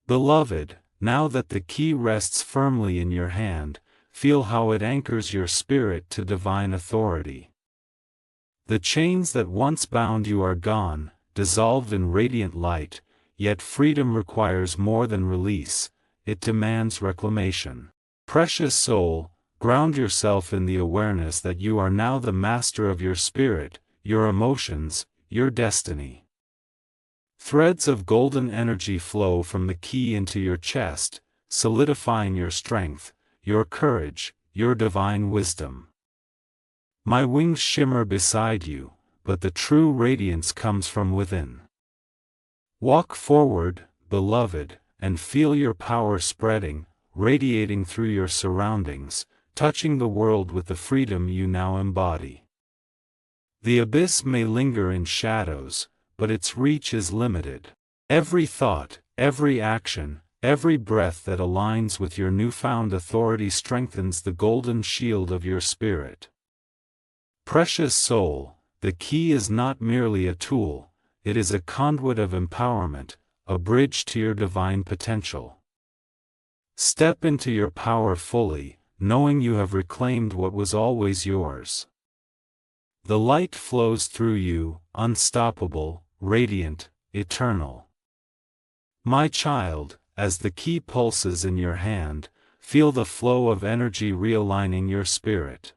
S1: Beloved, now that the key rests firmly in your hand, feel how it anchors your spirit to divine authority. The chains that once bound you are gone, dissolved in radiant light, yet freedom requires more than release, it demands reclamation. Precious soul, ground yourself in the awareness that you are now the master of your spirit, your emotions, your destiny. Threads of golden energy flow from the key into your chest, solidifying your strength, your courage, your divine wisdom. My wings shimmer beside you, but the true radiance comes from within. Walk forward, beloved, and feel your power spreading, radiating through your surroundings, touching the world with the freedom you now embody. The abyss may linger in shadows, but its reach is limited. Every thought, every action, every breath that aligns with your newfound authority strengthens the golden shield of your spirit. Precious soul, the key is not merely a tool, it is a conduit of empowerment, a bridge to your divine potential. Step into your power fully, knowing you have reclaimed what was always yours. The light flows through you, unstoppable, radiant, eternal. My child, as the key pulses in your hand, feel the flow of energy realigning your spirit.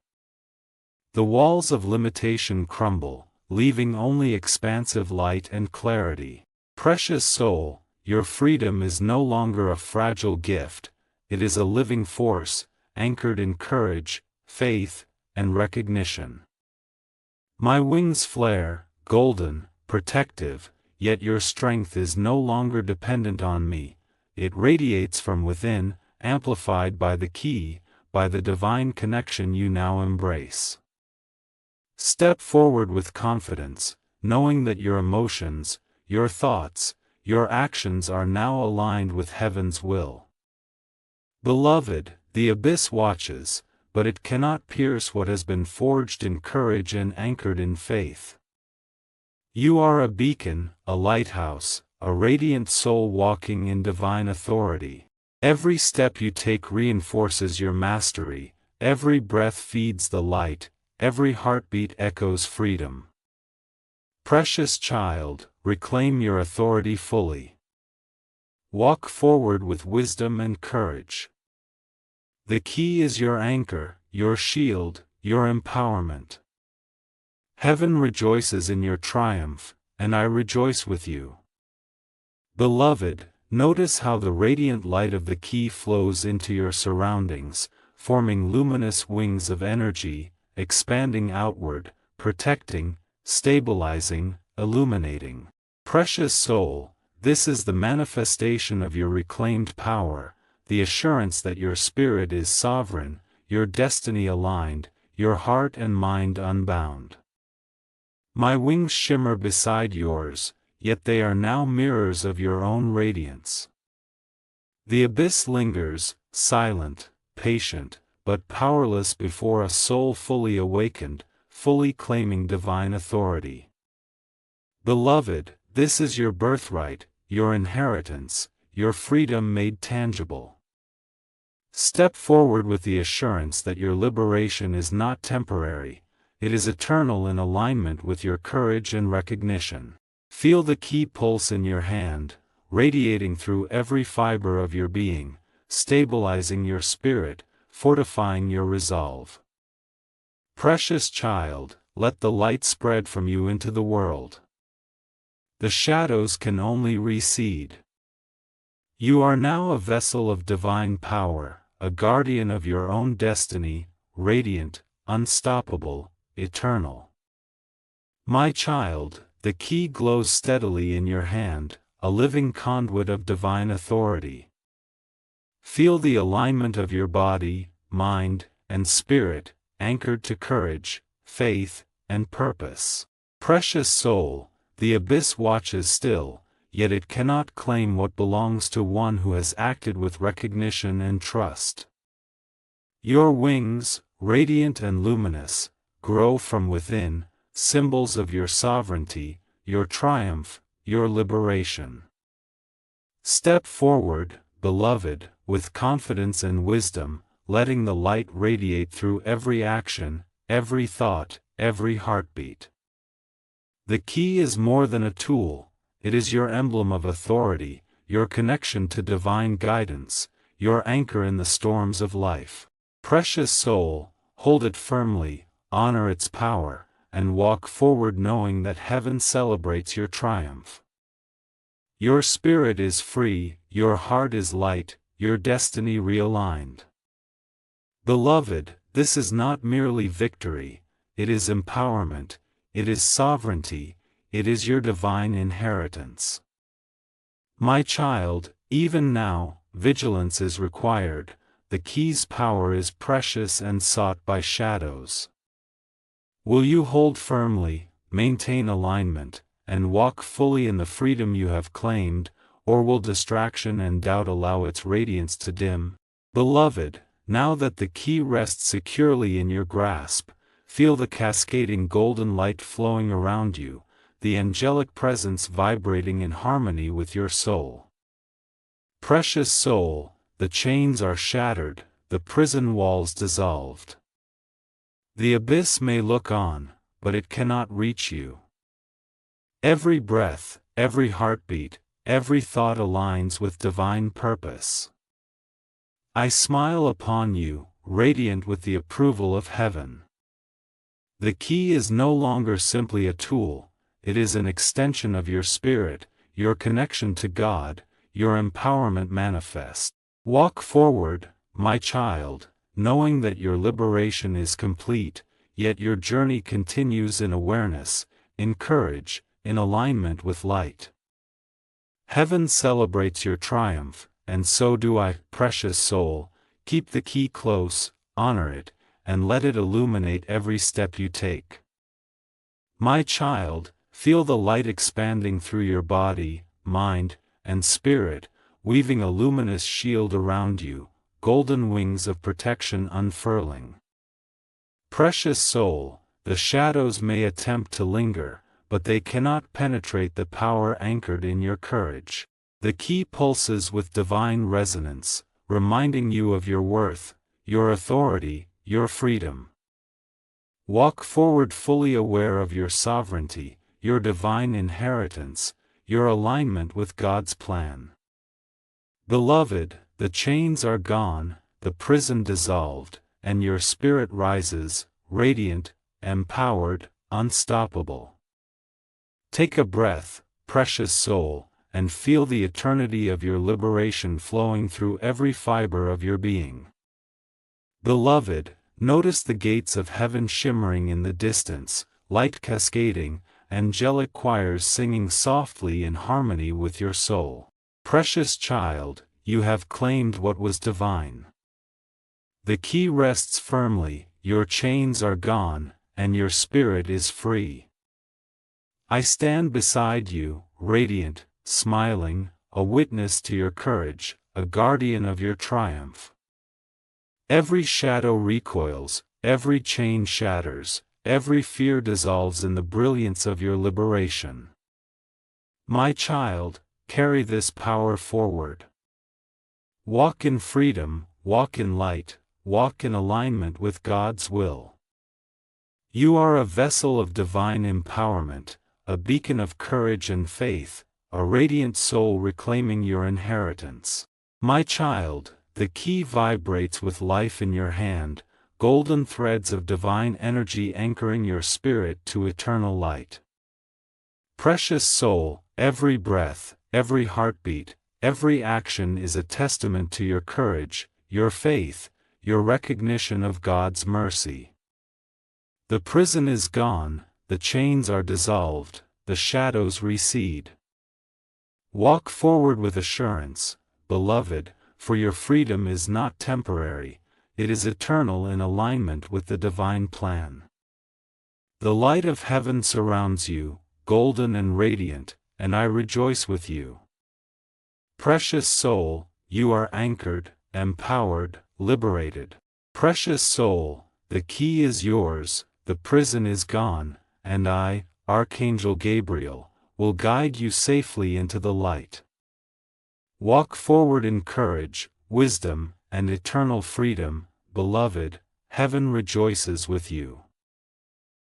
S1: The walls of limitation crumble, leaving only expansive light and clarity. Precious soul, your freedom is no longer a fragile gift, it is a living force, anchored in courage, faith, and recognition. My wings flare, golden, protective, yet your strength is no longer dependent on me, it radiates from within, amplified by the key, by the divine connection you now embrace. Step forward with confidence, knowing that your emotions, your thoughts, your actions are now aligned with heaven's will. Beloved, the abyss watches, but it cannot pierce what has been forged in courage and anchored in faith. You are a beacon, a lighthouse, a radiant soul walking in divine authority. Every step you take reinforces your mastery, every breath feeds the light, every heartbeat echoes freedom. Precious child, reclaim your authority fully. Walk forward with wisdom and courage. The key is your anchor, your shield, your empowerment. Heaven rejoices in your triumph, and I rejoice with you. Beloved, Notice how the radiant light of the key flows into your surroundings, forming luminous wings of energy, expanding outward, protecting, stabilizing, illuminating. Precious soul, this is the manifestation of your reclaimed power, the assurance that your spirit is sovereign, your destiny aligned, your heart and mind unbound. My wings shimmer beside yours, yet they are now mirrors of your own radiance. The abyss lingers, silent, patient, but powerless before a soul fully awakened, fully claiming divine authority. Beloved, this is your birthright, your inheritance, your freedom made tangible. Step forward with the assurance that your liberation is not temporary, it is eternal in alignment with your courage and recognition. Feel the key pulse in your hand, radiating through every fiber of your being, stabilizing your spirit, fortifying your resolve. Precious child, let the light spread from you into the world. The shadows can only recede. You are now a vessel of divine power, a guardian of your own destiny, radiant, unstoppable, eternal. My child, the key glows steadily in your hand, a living conduit of divine authority. Feel the alignment of your body, mind, and spirit, anchored to courage, faith, and purpose. Precious soul, the abyss watches still, yet it cannot claim what belongs to one who has acted with recognition and trust. Your wings, radiant and luminous, grow from within, symbols of your sovereignty, your triumph, your liberation. Step forward, beloved, with confidence and wisdom, letting the light radiate through every action, every thought, every heartbeat. The key is more than a tool, it is your emblem of authority, your connection to divine guidance, your anchor in the storms of life. Precious soul, hold it firmly, honor its power, and walk forward knowing that heaven celebrates your triumph. Your spirit is free, your heart is light, your destiny realigned. Beloved, this is not merely victory, it is empowerment, it is sovereignty, it is your divine inheritance. My child, even now, vigilance is required, the key's power is precious and sought by shadows. Will you hold firmly, maintain alignment, and walk fully in the freedom you have claimed, or will distraction and doubt allow its radiance to dim? Beloved, now that the key rests securely in your grasp, feel the cascading golden light flowing around you, the angelic presence vibrating in harmony with your soul. Precious soul, the chains are shattered, the prison walls dissolved. The abyss may look on, but it cannot reach you. Every breath, every heartbeat, every thought aligns with divine purpose. I smile upon you, radiant with the approval of heaven. The key is no longer simply a tool, it is an extension of your spirit, your connection to God, your empowerment manifest. Walk forward, my child, knowing that your liberation is complete, yet your journey continues in awareness, in courage, in alignment with light. Heaven celebrates your triumph, and so do I, precious soul. Keep the key close, honor it, and let it illuminate every step you take. My child, feel the light expanding through your body, mind, and spirit, weaving a luminous shield around you, golden wings of protection unfurling. Precious soul, the shadows may attempt to linger, but they cannot penetrate the power anchored in your courage. The key pulses with divine resonance, reminding you of your worth, your authority, your freedom. Walk forward fully aware of your sovereignty, your divine inheritance, your alignment with God's plan. Beloved, the chains are gone, the prison dissolved, and your spirit rises, radiant, empowered, unstoppable. Take a breath, precious soul, and feel the eternity of your liberation flowing through every fiber of your being. Beloved, notice the gates of heaven shimmering in the distance, light cascading, angelic choirs singing softly in harmony with your soul. Precious child, you have claimed what was divine. The key rests firmly, your chains are gone, and your spirit is free. I stand beside you, radiant, smiling, a witness to your courage, a guardian of your triumph. Every shadow recoils, every chain shatters, every fear dissolves in the brilliance of your liberation. My child, carry this power forward. Walk in freedom, walk in light, walk in alignment with God's will. You are a vessel of divine empowerment, a beacon of courage and faith, a radiant soul reclaiming your inheritance. My child, the key vibrates with life in your hand, golden threads of divine energy anchoring your spirit to eternal light. Precious soul, every breath, every heartbeat, every action is a testament to your courage, your faith, your recognition of God's mercy. The prison is gone, the chains are dissolved, the shadows recede. Walk forward with assurance, beloved, for your freedom is not temporary, it is eternal in alignment with the divine plan. The light of heaven surrounds you, golden and radiant, and I rejoice with you. Precious soul, you are anchored, empowered, liberated. Precious soul, the key is yours, the prison is gone, and I, Archangel Gabriel, will guide you safely into the light. Walk forward in courage, wisdom, and eternal freedom, beloved, heaven rejoices with you.